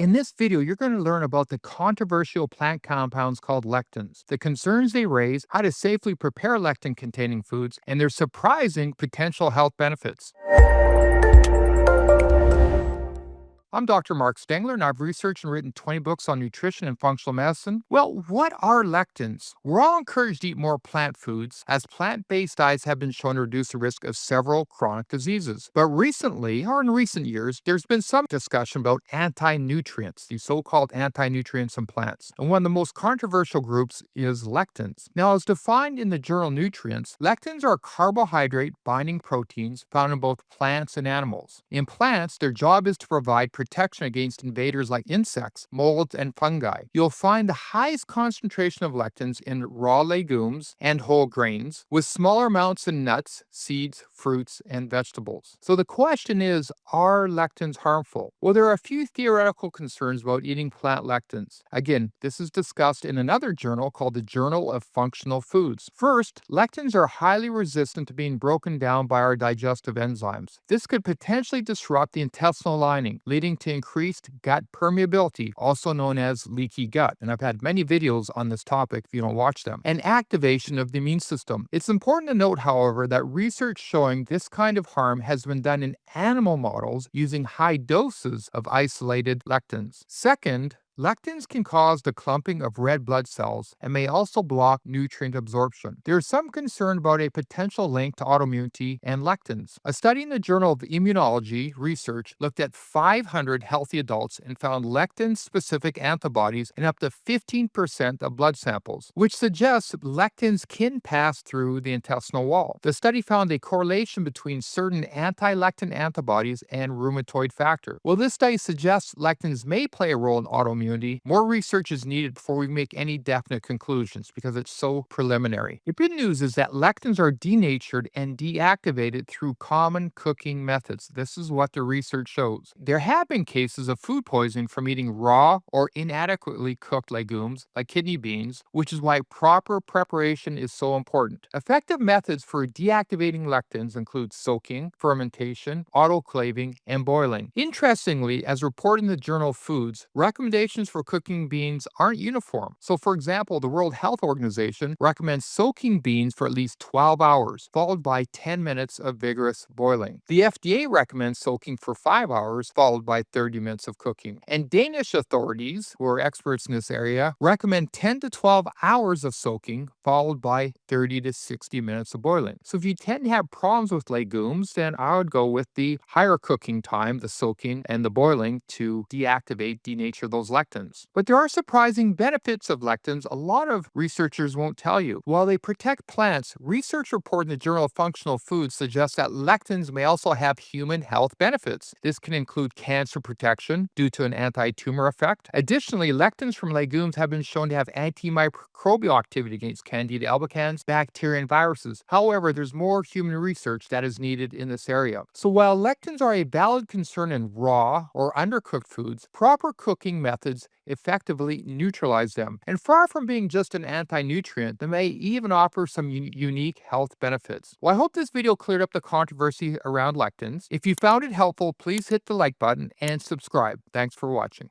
In this video, you're going to learn about the controversial plant compounds called lectins, the concerns they raise, how to safely prepare lectin-containing foods, and their surprising potential health benefits. I'm Dr. Mark Stengler, and I've researched and written 20 books on nutrition and functional medicine. Well, what are lectins? We're all encouraged to eat more plant foods, as plant-based diets have been shown to reduce the risk of several chronic diseases. But recently, or in recent years, there's been some discussion about anti-nutrients, these so-called anti-nutrients in plants. And one of the most controversial groups is lectins. Now, as defined in the journal Nutrients, lectins are carbohydrate-binding proteins found in both plants and animals. In plants, their job is to provide protection against invaders like insects, molds, and fungi. You'll find the highest concentration of lectins in raw legumes and whole grains, with smaller amounts in nuts, seeds, fruits, and vegetables. So the question is, are lectins harmful? Well, there are a few theoretical concerns about eating plant lectins. Again, this is discussed in another journal called the Journal of Functional Foods. First, lectins are highly resistant to being broken down by our digestive enzymes. This could potentially disrupt the intestinal lining, leading to increased gut permeability, also known as leaky gut. And I've had many videos on this topic if you don't watch them. And activation of the immune system. It's important to note, however, that research showing this kind of harm has been done in animal models using high doses of isolated lectins. Second, lectins can cause the clumping of red blood cells and may also block nutrient absorption. There is some concern about a potential link to autoimmunity and lectins. A study in the Journal of Immunology Research looked at 500 healthy adults and found lectin-specific antibodies in up to 15% of blood samples, which suggests lectins can pass through the intestinal wall. The study found a correlation between certain anti-lectin antibodies and rheumatoid factor. While this study suggests lectins may play a role in autoimmunity, more research is needed before we make any definite conclusions because it's so preliminary. The good news is that lectins are denatured and deactivated through common cooking methods. This is what the research shows. There have been cases of food poisoning from eating raw or inadequately cooked legumes like kidney beans, which is why proper preparation is so important. Effective methods for deactivating lectins include soaking, fermentation, autoclaving, and boiling. Interestingly, as reported in the journal Foods, recommendations for cooking beans aren't uniform. So, for example, the World Health Organization recommends soaking beans for at least 12 hours, followed by 10 minutes of vigorous boiling. The FDA recommends soaking for 5 hours, followed by 30 minutes of cooking. And Danish authorities, who are experts in this area, recommend 10 to 12 hours of soaking, followed by 30 to 60 minutes of boiling. So if you tend to have problems with legumes, then I would go with the higher cooking time, the soaking and the boiling, to deactivate, denature those lectins. But there are surprising benefits of lectins a lot of researchers won't tell you. While they protect plants, research reported in the Journal of Functional Foods suggests that lectins may also have human health benefits. This can include cancer protection due to an anti-tumor effect. Additionally, lectins from legumes have been shown to have antimicrobial activity against Candida albicans, bacteria, and viruses. However, there's more human research that is needed in this area. So while lectins are a valid concern in raw or undercooked foods, proper cooking methods effectively neutralize them. And far from being just an anti-nutrient, they may even offer some unique health benefits. Well, I hope this video cleared up the controversy around lectins. If you found it helpful, please hit the like button and subscribe. Thanks for watching.